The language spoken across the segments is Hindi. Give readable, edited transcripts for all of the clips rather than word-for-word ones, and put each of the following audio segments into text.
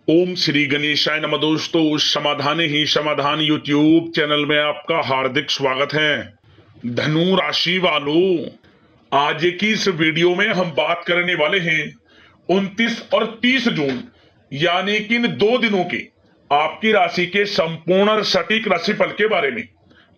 ओम श्री गणेशाय नमः। दोस्तों, समाधान ही समाधान यूट्यूब चैनल में आपका हार्दिक स्वागत है। धनु राशि वालों, आज की इस वीडियो में हम बात करने वाले हैं 29 और 30 जून यानी कि इन 2 दिनों के आपकी राशि के संपूर्ण और सटीक राशिफल के बारे में।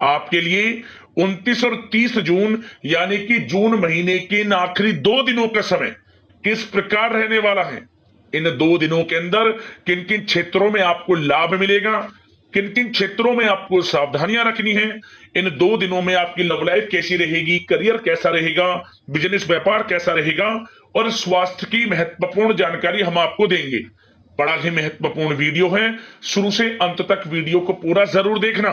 आपके लिए 29 और 30 जून यानी कि जून महीने के इन आखिरी 2 दिनों का समय किस प्रकार रहने वाला है, इन 2 दिनों के अंदर किन किन क्षेत्रों में आपको लाभ मिलेगा, किन किन क्षेत्रों में आपको सावधानियां रखनी है, इन 2 दिनों में आपकी लव लाइफ कैसी रहेगी, करियर कैसा रहेगा, बिजनेस व्यापार कैसा रहेगा और स्वास्थ्य की महत्वपूर्ण जानकारी हम आपको देंगे। बड़ा ही महत्वपूर्ण वीडियो है, शुरू से अंत तक वीडियो को पूरा जरूर देखना।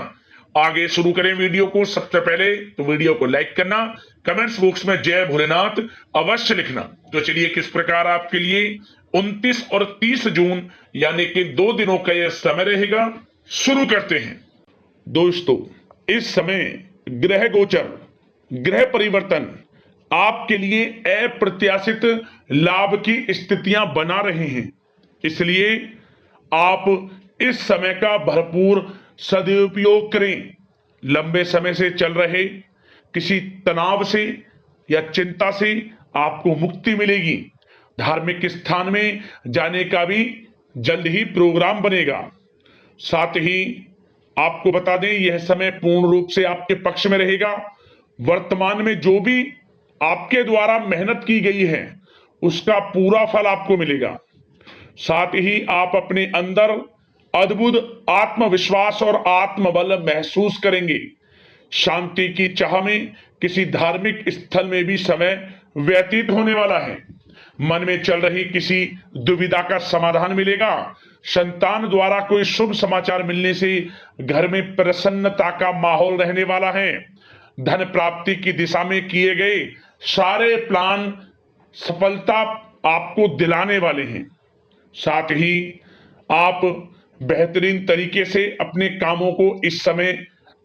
आगे शुरू करें वीडियो को। सबसे पहले तो वीडियो को लाइक करना, कमेंट्स बॉक्स में जय भोलेनाथ अवश्य लिखना। तो चलिए किस प्रकार आपके लिए 29 और 30 जून यानी कि 2 दिनों का यह समय रहेगा, शुरू करते हैं। दोस्तों, इस समय ग्रह गोचर, ग्रह परिवर्तन आपके लिए अप्रत्याशित लाभ की स्थितियां बना रहे हैं, इसलिए आप इस समय का भरपूर सदुपयोग करें। लंबे समय से चल रहे किसी तनाव से या चिंता से आपको मुक्ति मिलेगी। धार्मिक स्थान में जाने का भी जल्द ही प्रोग्राम बनेगा। साथ ही आपको बता दें, यह समय पूर्ण रूप से आपके पक्ष में रहेगा। वर्तमान में जो भी आपके द्वारा मेहनत की गई है उसका पूरा फल आपको मिलेगा। साथ ही आप अपने अंदर अद्भुत आत्मविश्वास और आत्मबल महसूस करेंगे। शांति की चाह में किसी धार्मिक स्थल में भी समय व्यतीत होने वाला है। मन में चल रही किसी दुविधा का समाधान मिलेगा। संतान द्वारा कोई शुभ समाचार मिलने से घर में प्रसन्नता का माहौल रहने वाला है। धन प्राप्ति की दिशा में किए गए सारे प्लान सफलता आपको दिलाने वाले हैं। साथ ही आप बेहतरीन तरीके से अपने कामों को इस समय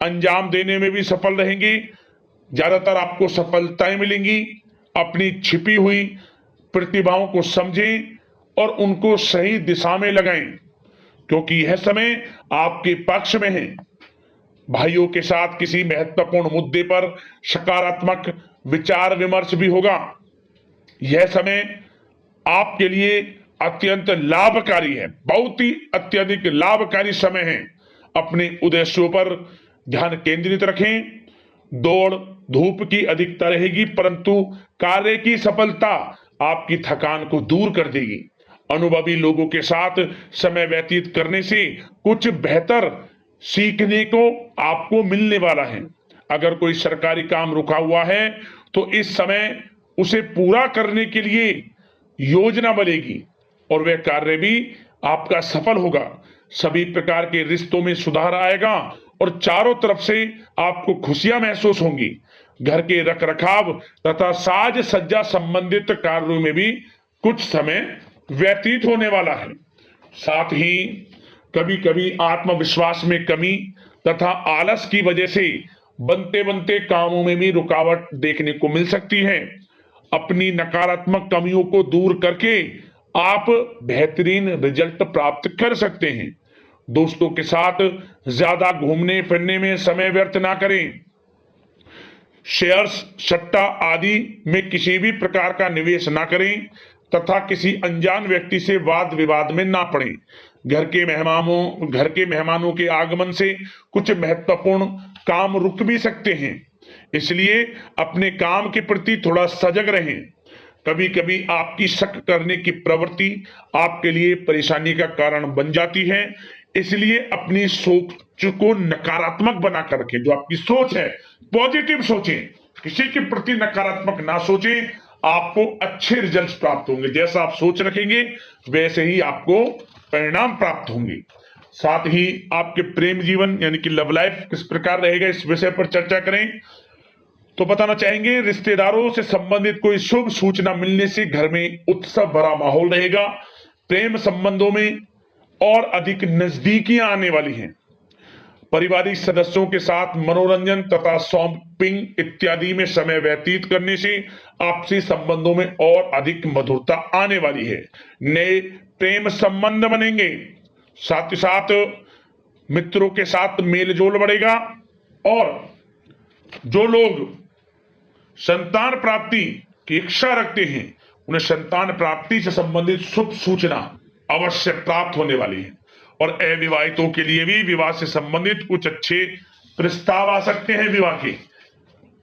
अंजाम देने में भी सफल रहेंगे। ज्यादातर आपको सफलताएं मिलेंगी। अपनी छिपी हुई प्रतिभाओं को समझें और उनको सही दिशा में लगाएं, क्योंकि यह समय आपके पक्ष में है। भाइयों के साथ किसी महत्वपूर्ण मुद्दे पर सकारात्मक विचार विमर्श भी होगा। यह समय आपके लिए अत्यंत लाभकारी है, बहुत ही अत्यधिक लाभकारी समय है। अपने उद्देश्यों पर ध्यान केंद्रित रखें। दौड़ धूप की अधिकता रहेगी, परंतु कार्य की सफलता आपकी थकान को दूर कर देगी। अनुभवी लोगों के साथ समय व्यतीत करने से कुछ बेहतर सीखने को आपको मिलने वाला है। अगर कोई सरकारी काम रुका हुआ है तो इस समय उसे पूरा करने के लिए योजना बनेगी और वह कार्य भी आपका सफल होगा। सभी प्रकार के रिश्तों में सुधार आएगा और चारों तरफ से आपको खुशियां महसूस होंगी। घर के रखरखाव तथा साज सज्जा संबंधित कार्यों में भी कुछ समय व्यतीत होने वाला है। साथ ही कभी कभी आत्मविश्वास में कमी तथा आलस की वजह से बनते बनते कामों में भी रुकावट देखने को मिल सकती है। अपनी नकारात्मक कमियों को दूर करके आप बेहतरीन रिजल्ट प्राप्त कर सकते हैं। दोस्तों के साथ ज्यादा घूमने फिरने में समय व्यर्थ ना करें। शेयर्स, सट्टा आदि में किसी भी प्रकार का निवेश ना करें तथा किसी अनजान व्यक्ति से वाद विवाद में ना पड़ें। घर के मेहमानों के आगमन से कुछ महत्वपूर्ण काम रुक भी सकते हैं, इसलिए अपने काम के प्रति थोड़ा सजग रहें। कभी कभी आपकी शक करने की प्रवृत्ति आपके लिए परेशानी का कारण बन जाती है, इसलिए अपनी सोच को नकारात्मक बनाकर रखें। जो आपकी सोच है पॉजिटिव सोचें, किसी के प्रति नकारात्मक ना सोचें। आपको अच्छे रिजल्ट्स प्राप्त होंगे। जैसा आप सोच रखेंगे वैसे ही आपको परिणाम प्राप्त होंगे। साथ ही आपके प्रेम जीवन यानी कि लव लाइफ किस प्रकार रहेगा, इस विषय पर चर्चा करें। तो बताना चाहेंगे, रिश्तेदारों से संबंधित कोई शुभ सूचना मिलने से घर में उत्सव भरा माहौल रहेगा। प्रेम संबंधों में और अधिक नजदीकियां आने वाली हैं। पारिवारिक सदस्यों के साथ मनोरंजन तथा शॉपिंग इत्यादि में समय व्यतीत करने से आपसी संबंधों में और अधिक मधुरता आने वाली है। नए प्रेम संबंध बनेंगे, साथ ही साथ मित्रों के साथ मेलजोल बढ़ेगा और जो लोग संतान प्राप्ति की इच्छा रखते हैं उन्हें संतान प्राप्ति से संबंधित शुभ सूचना अवश्य प्राप्त होने वाली है। और अविवाहितों के लिए भी विवाह से संबंधित कुछ अच्छे प्रस्ताव आ सकते हैं। विवाह के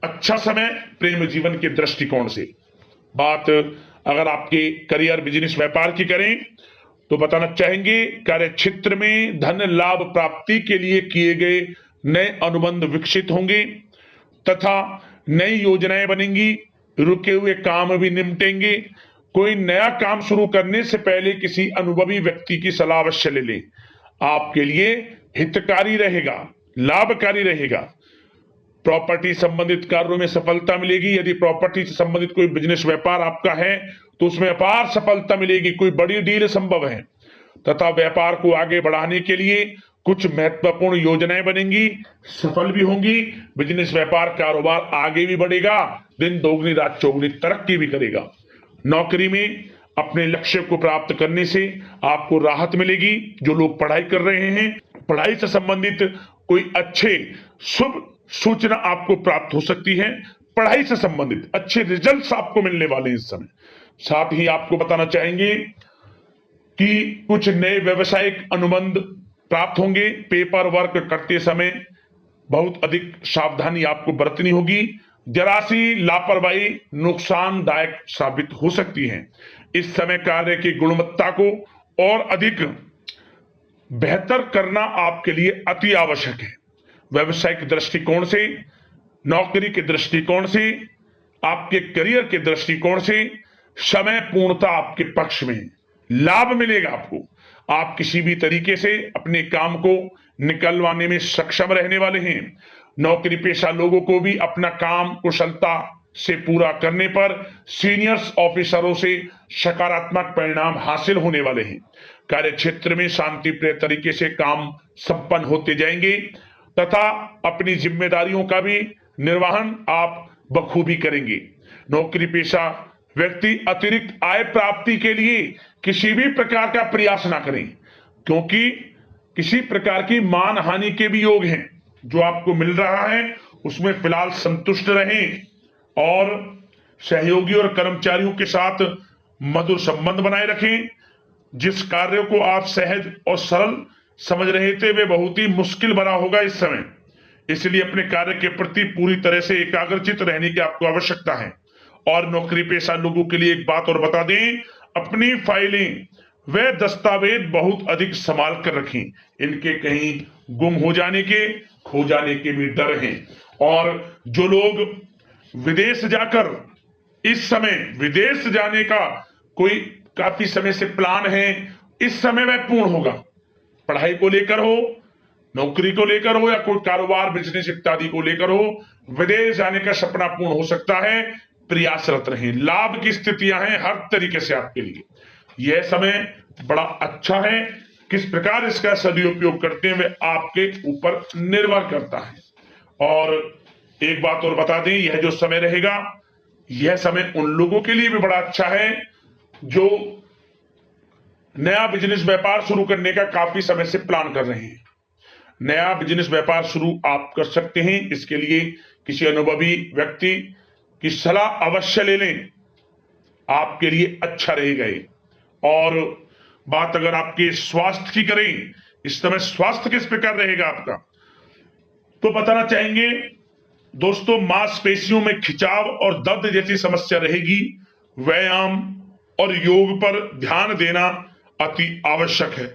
अच्छा समय प्रेम जीवन के दृष्टिकोण से। बात अगर आपके करियर बिजनेस व्यापार की करें तो बताना चाहेंगे कार्य क्षेत्र में धन लाभ प्राप्ति के लिए किए गए नए अनुबंध विकसित होंगे तथा नई योजनाएं बनेंगी, रुके हुए काम भी निपटेंगे। कोई नया काम शुरू करने से पहले किसी अनुभवी व्यक्ति की सलाह अवश्य ले लें, आपके लिए हितकारी रहेगा, लाभकारी रहेगा। प्रॉपर्टी संबंधित कार्यों में सफलता मिलेगी। यदि प्रॉपर्टी से संबंधित कोई बिजनेस व्यापार आपका है तो उसमें अपार सफलता मिलेगी, कोई बड़ी डील संभव है तथा व्यापार को आगे बढ़ाने के लिए कुछ महत्वपूर्ण योजनाएं बनेंगी, सफल भी होंगी। बिजनेस व्यापार कारोबार आगे भी बढ़ेगा, दिन दोगुनी रात चौगुनी तरक्की भी करेगा। नौकरी में अपने लक्ष्य को प्राप्त करने से आपको राहत मिलेगी। जो लोग पढ़ाई कर रहे हैं, पढ़ाई से संबंधित कोई अच्छे शुभ सूचना आपको प्राप्त हो सकती है। पढ़ाई से संबंधित अच्छे रिजल्ट्स आपको मिलने वाले हैं इस समय। साथ ही आपको बताना चाहेंगे कि कुछ नए व्यवसायिक अनुबंध प्राप्त होंगे। पेपर वर्क करते समय बहुत अधिक सावधानी आपको बरतनी होगी। जरा सी लापरवाही नुकसानदायक साबित हो सकती है। इस समय कार्य की गुणवत्ता को और अधिक बेहतर करना आपके लिए अति आवश्यक है। व्यवसायिक दृष्टिकोण से, नौकरी के दृष्टिकोण से, आपके करियर के दृष्टिकोण से समय पूर्णता आपके पक्ष में है। लाभ मिलेगा आपको। आप किसी भी तरीके से अपने काम को निकलवाने में सक्षम रहने वाले हैं। नौकरी पेशा लोगों को भी अपना काम कुशलता से पूरा करने पर सीनियर्स ऑफिसरों से सकारात्मक परिणाम हासिल होने वाले हैं। कार्य क्षेत्र में शांतिप्रिय तरीके से काम संपन्न होते जाएंगे तथा अपनी जिम्मेदारियों का भी निर्वहन आप बखूबी करेंगे। नौकरी पेशा व्यक्ति अतिरिक्त आय प्राप्ति के लिए किसी भी प्रकार का प्रयास ना करें, क्योंकि किसी प्रकार की मान हानि के भी योग हैं। जो आपको मिल रहा है उसमें फिलहाल संतुष्ट रहें और सहयोगी और कर्मचारियों के साथ मधुर संबंध बनाए रखें। जिस कार्य को आप सहज और सरल समझ रहे थे वे बहुत ही मुश्किल भरा होगा इस समय, इसलिए अपने कार्य के प्रति पूरी तरह से एकाग्रचित रहने की आपको आवश्यकता है। और नौकरी पेशा लोगों के लिए एक बात और बता दें, अपनी फाइलें वे दस्तावेज बहुत अधिक संभाल कर रखें। इनके कहीं गुम हो जाने के, खो जाने के भी डर हैं। और जो लोग विदेश जाकर इस समय विदेश जाने का कोई काफी समय से प्लान है, इस समय वह पूर्ण होगा। पढ़ाई को लेकर हो, नौकरी को लेकर हो या कोई कारोबार बिजनेस इत्यादि को लेकर हो, विदेश जाने का सपना पूर्ण हो सकता है। प्रयासरत रहें। लाभ की स्थितियां हैं हर तरीके से आपके लिए। यह समय बड़ा अच्छा है। किस प्रकार इसका सदुपयोग करते हैं वे आपके ऊपर निर्भर करता है। और एक बात और बता दें, यह जो समय रहेगा यह समय उन लोगों के लिए भी बड़ा अच्छा है जो नया बिजनेस व्यापार शुरू करने का काफी समय से प्लान कर रहे हैं। नया बिजनेस व्यापार शुरू आप कर सकते हैं। इसके लिए किसी अनुभवी व्यक्ति की सलाह अवश्य ले लें, आपके लिए अच्छा रहेगा। और बात अगर आपके स्वास्थ्य की करें, इस समय स्वास्थ्य किस प्रकार रहेगा आपका, तो बताना चाहेंगे दोस्तों, मांसपेशियों में खिंचाव और दर्द जैसी समस्या रहेगी। व्यायाम और योग पर ध्यान देना अति आवश्यक है।